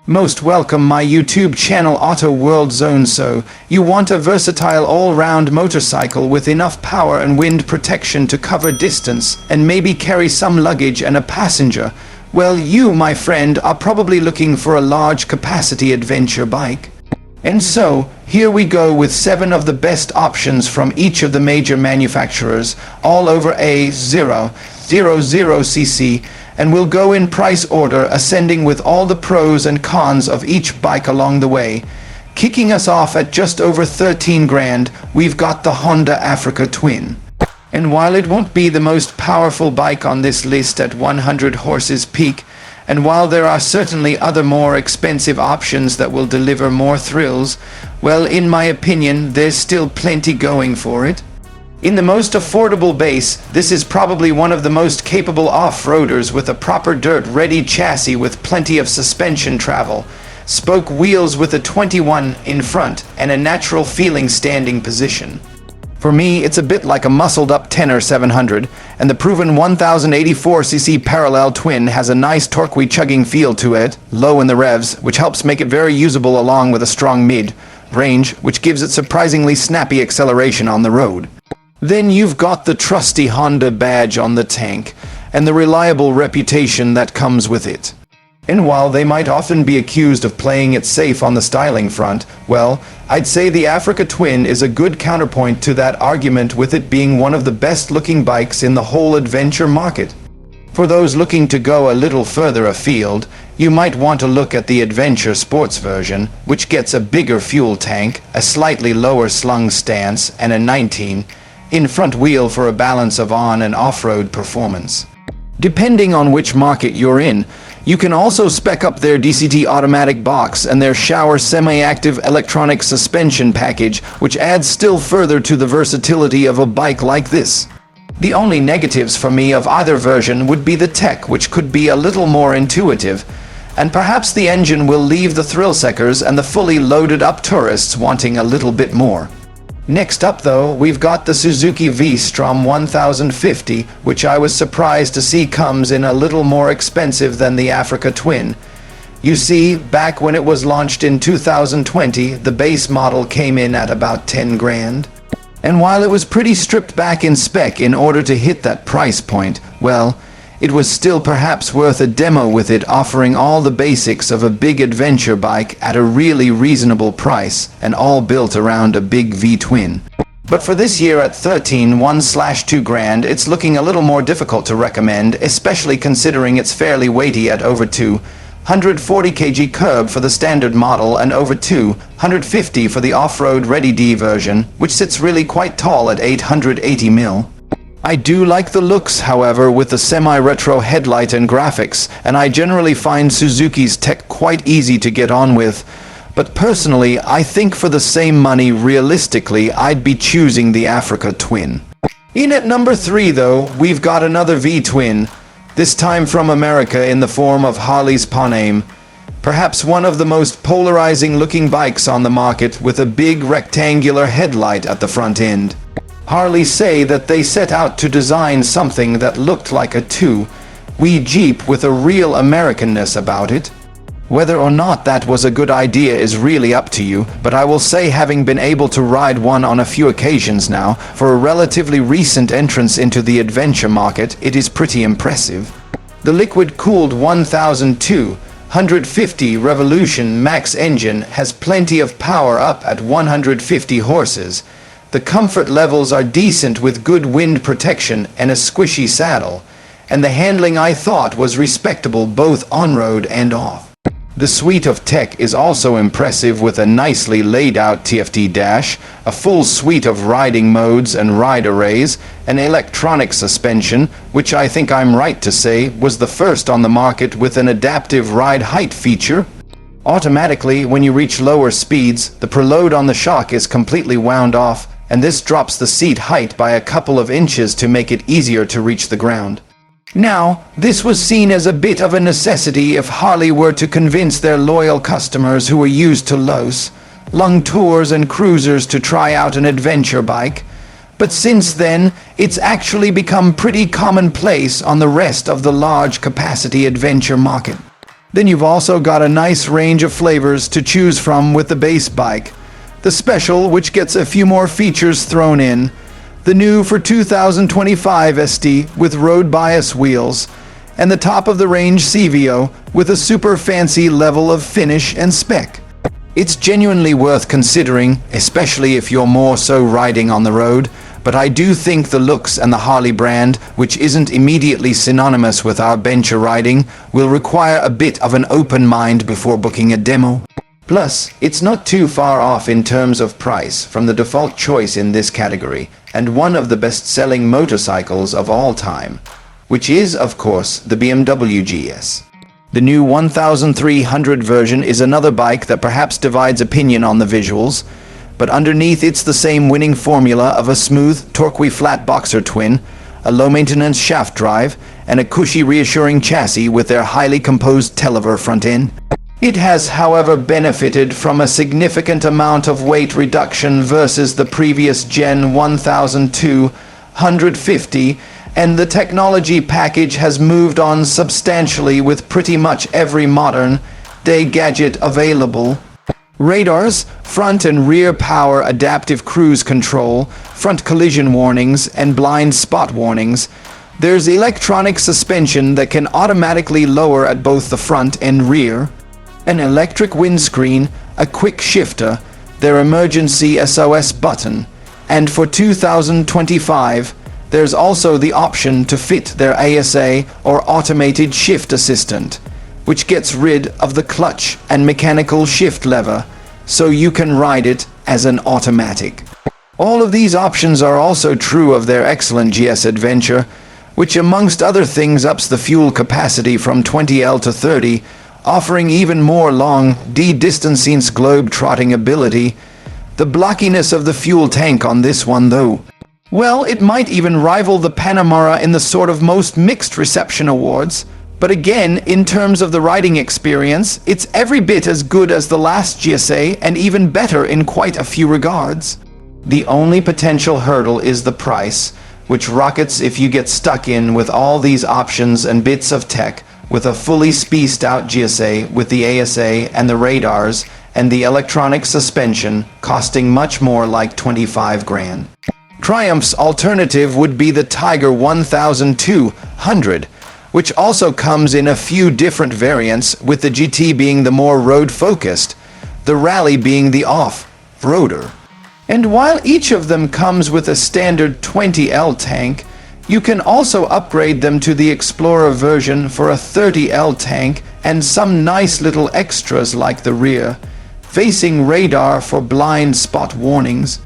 Most welcome my YouTube channel Auto World Zone. So, you want a versatile all-round motorcycle with enough power and wind protection to cover distance and maybe carry some luggage and a passenger? Well, you, my friend, are probably looking for a large capacity adventure bike. And so, here we go with 7 of the best options from each of the major manufacturers, all over A000cc, and we'll go in price order, ascending with all the pros and cons of each bike along the way. Kicking us off at just over 13 grand, we've got the Honda Africa Twin. And while it won't be the most powerful bike on this list at 100 horses peak, and while there are certainly other more expensive options that will deliver more thrills, well, in my opinion, there's still plenty going for it. In the most affordable base, this is probably one of the most capable off-roaders with a proper dirt-ready chassis with plenty of suspension travel, spoke wheels with a 21 in front, and a natural feeling standing position. For me, it's a bit like a muscled-up Tenor 700, and the proven 1084cc parallel twin has a nice torquey chugging feel to it, low in the revs, which helps make it very usable along with a strong mid-range, which gives it surprisingly snappy acceleration on the road. Then you've got the trusty Honda badge on the tank, and the reliable reputation that comes with it. And while they might often be accused of playing it safe on the styling front, well, I'd say the Africa Twin is a good counterpoint to that argument, with it being one of the best-looking bikes in the whole adventure market. For those looking to go a little further afield, you might want to look at the Adventure Sports version, which gets a bigger fuel tank, a slightly lower slung stance, and a 19 in front wheel for a balance of on and off-road performance. Depending on which market you're in, you can also spec up their DCT automatic box and their shower semi-active electronic suspension package, which adds still further to the versatility of a bike like this. The only negatives for me of either version would be the tech, which could be a little more intuitive, and perhaps the engine will leave the thrill-seekers and the fully loaded up tourists wanting a little bit more. Next up though, we've got the Suzuki V-Strom 1050, which I was surprised to see comes in a little more expensive than the Africa Twin. You see, back when it was launched in 2020, the base model came in at about 10 grand. And while it was pretty stripped back in spec in order to hit that price point, well, it was still perhaps worth a demo with it, offering all the basics of a big adventure bike at a really reasonable price, and all built around a big V-twin. But for this year at 1/2 grand, it's looking a little more difficult to recommend, especially considering it's fairly weighty at over 240 kg curb for the standard model and over 250 for the off-road Ready D version, which sits really quite tall at 880 mm. I do like the looks, however, with the semi-retro headlight and graphics, and I generally find Suzuki's tech quite easy to get on with. But personally, I think for the same money, realistically, I'd be choosing the Africa Twin. In at number 3 though, we've got another V-twin, this time from America in the form of Harley's Pan Am. Perhaps one of the most polarizing looking bikes on the market, with a big rectangular headlight at the front end. Harley say that they set out to design something that looked like a two-wheel Jeep with a real Americanness about it. Whether or not that was a good idea is really up to you, but I will say, having been able to ride one on a few occasions now, for a relatively recent entrance into the adventure market, it is pretty impressive. The liquid-cooled 1250 Revolution Max engine has plenty of power up at 150 horses. The comfort levels are decent with good wind protection and a squishy saddle, and the handling I thought was respectable both on-road and off. The suite of tech is also impressive, with a nicely laid out TFT dash, a full suite of riding modes and ride arrays, an electronic suspension, which I think I'm right to say was the first on the market with an adaptive ride height feature. Automatically, when you reach lower speeds, the preload on the shock is completely wound off, and this drops the seat height by a couple of inches to make it easier to reach the ground. Now, this was seen as a bit of a necessity if Harley were to convince their loyal customers who were used to long tours and cruisers to try out an adventure bike. But since then, it's actually become pretty commonplace on the rest of the large capacity adventure market. Then you've also got a nice range of flavors to choose from with the base bike. The Special, which gets a few more features thrown in. The new for 2025 ST with road bias wheels. And the top-of-the-range CVO with a super fancy level of finish and spec. It's genuinely worth considering, especially if you're more so riding on the road, but I do think the looks and the Harley brand, which isn't immediately synonymous with our bencher riding, will require a bit of an open mind before booking a demo. Plus, it's not too far off in terms of price from the default choice in this category, and one of the best-selling motorcycles of all time, which is, of course, the BMW GS. The new 1300 version is another bike that perhaps divides opinion on the visuals, but underneath it's the same winning formula of a smooth, torquey flat boxer twin, a low-maintenance shaft drive, and a cushy, reassuring chassis with their highly composed telever front end. It has, however, benefited from a significant amount of weight reduction versus the previous Gen 1250, and the technology package has moved on substantially with pretty much every modern-day gadget available. Radars, front and rear power adaptive cruise control, front collision warnings, and blind spot warnings. There's electronic suspension that can automatically lower at both the front and rear, an electric windscreen, a quick shifter, their emergency SOS button, and for 2025, there's also the option to fit their ASA or automated shift assistant, which gets rid of the clutch and mechanical shift lever, so you can ride it as an automatic. All of these options are also true of their excellent GS Adventure, which amongst other things ups the fuel capacity from 20L to 30, offering even more long D-distancing globe-trotting ability. The blockiness of the fuel tank on this one, though, well, it might even rival the Pan America in the sort of most mixed reception awards. But again, in terms of the riding experience, it's every bit as good as the last GSA and even better in quite a few regards. The only potential hurdle is the price, which rockets if you get stuck in with all these options and bits of tech, with a fully spec'd out GSA with the ASA and the radars and the electronic suspension costing much more, like 25 grand. Triumph's alternative would be the Tiger 1200, which also comes in a few different variants, with the GT being the more road-focused, the Rally being the off-roader. And while each of them comes with a standard 20L tank, you can also upgrade them to the Explorer version for a 30L tank and some nice little extras like the rear-facing radar for blind spot warnings.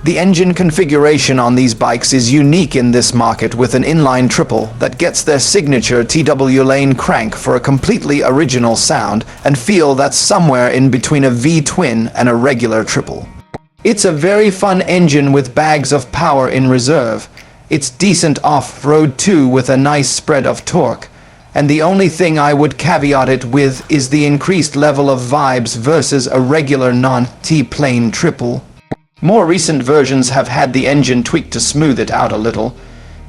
The engine configuration on these bikes is unique in this market, with an inline triple that gets their signature TW lane crank for a completely original sound and feel that's somewhere in between a V-twin and a regular triple. It's a very fun engine with bags of power in reserve. It's decent off-road too, with a nice spread of torque. And the only thing I would caveat it with is the increased level of vibes versus a regular non-T-plane triple. More recent versions have had the engine tweaked to smooth it out a little,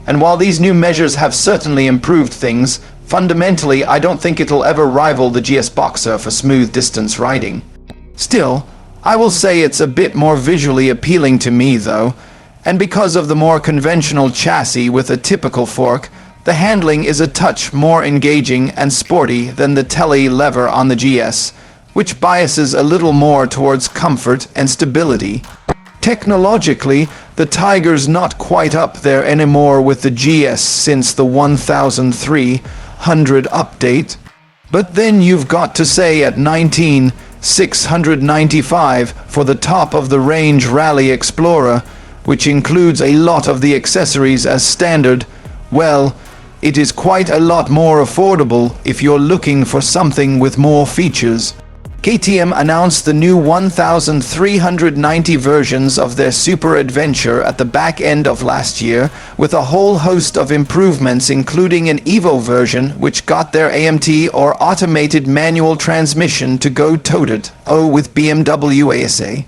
and while these new measures have certainly improved things, fundamentally I don't think it'll ever rival the GS Boxer for smooth distance riding. Still, I will say it's a bit more visually appealing to me though, and because of the more conventional chassis with a typical fork, the handling is a touch more engaging and sporty than the tele lever on the GS, which biases a little more towards comfort and stability. Technologically, the Tiger's not quite up there anymore with the GS since the 1300 update. But then you've got to say at $19,695 for the top-of-the-range Rally Explorer, which includes a lot of the accessories as standard, well, it is quite a lot more affordable if you're looking for something with more features. KTM announced the new 1390 versions of their Super Adventure at the back end of last year, with a whole host of improvements, including an Evo version which got their AMT or automated manual transmission to go toe-to-toe with BMW ASA.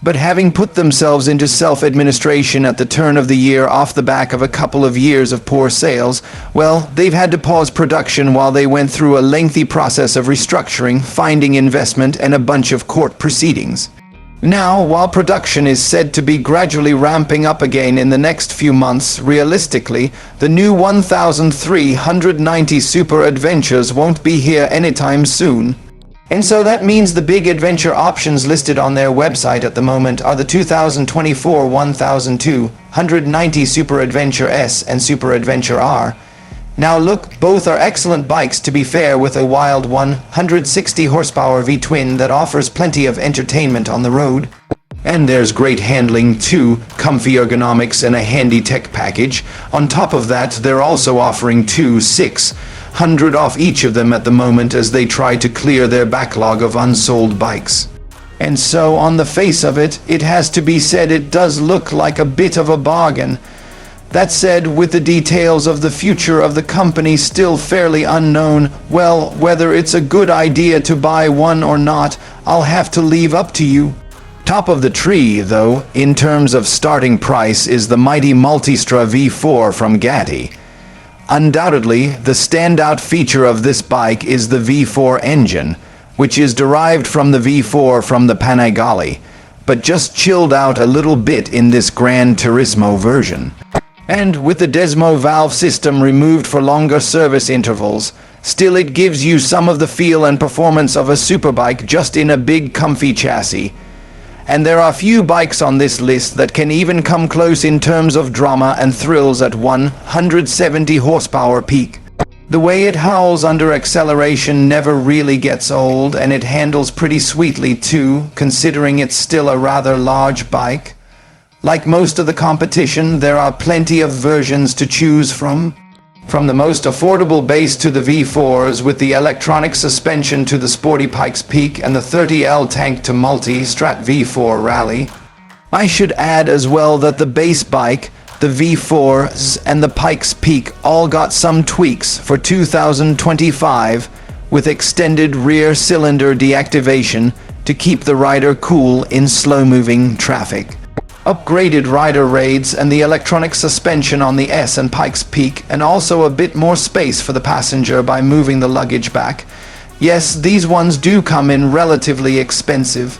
But having put themselves into self-administration at the turn of the year off the back of a couple of years of poor sales, well, they've had to pause production while they went through a lengthy process of restructuring, finding investment, and a bunch of court proceedings. Now, while production is said to be gradually ramping up again in the next few months, realistically, the new 1390 Super Adventures won't be here anytime soon. And so that means the big adventure options listed on their website at the moment are the 2024 1290 Super Adventure S and Super Adventure R. Now look, both are excellent bikes, to be fair, with a wild 160 horsepower V-twin that offers plenty of entertainment on the road. And there's great handling too, comfy ergonomics and a handy tech package. On top of that, they're also offering 600 off each of them at the moment as they try to clear their backlog of unsold bikes. And so, on the face of it, it has to be said it does look like a bit of a bargain. That said, with the details of the future of the company still fairly unknown, well, whether it's a good idea to buy one or not, I'll have to leave up to you. Top of the tree, though, in terms of starting price, is the mighty Multistrada V4 from Ducati. Undoubtedly, the standout feature of this bike is the V4 engine, which is derived from the V4 from the Pan America, but just chilled out a little bit in this Gran Turismo version. And with the Desmo valve system removed for longer service intervals, still it gives you some of the feel and performance of a superbike just in a big comfy chassis. And there are few bikes on this list that can even come close in terms of drama and thrills at 170 horsepower peak. The way it howls under acceleration never really gets old, and it handles pretty sweetly too, considering it's still a rather large bike. Like most of the competition, there are plenty of versions to choose from the most affordable base to the V4s with the electronic suspension to the sporty Pikes Peak and the 30L tank to Multistrada V4 Rally. I should add as well that the base bike, the V4s and the Pikes Peak all got some tweaks for 2025 with extended rear cylinder deactivation to keep the rider cool in slow-moving traffic. Upgraded rider raids and the electronic suspension on the S and Pikes Peak, and also a bit more space for the passenger by moving the luggage back. Yes, these ones do come in relatively expensive.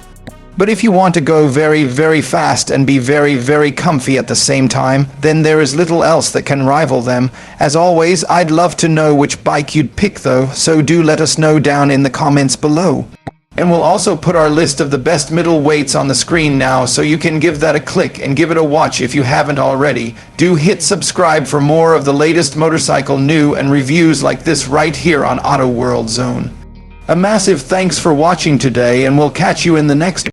But if you want to go very, very fast and be very, very comfy at the same time, then there is little else that can rival them. As always, I'd love to know which bike you'd pick though, so do let us know down in the comments below. And we'll also put our list of the best middleweights on the screen now, so you can give that a click and give it a watch if you haven't already. Do hit subscribe for more of the latest motorcycle news and reviews like this right here on Auto World Zone. A massive thanks for watching today, and we'll catch you in the next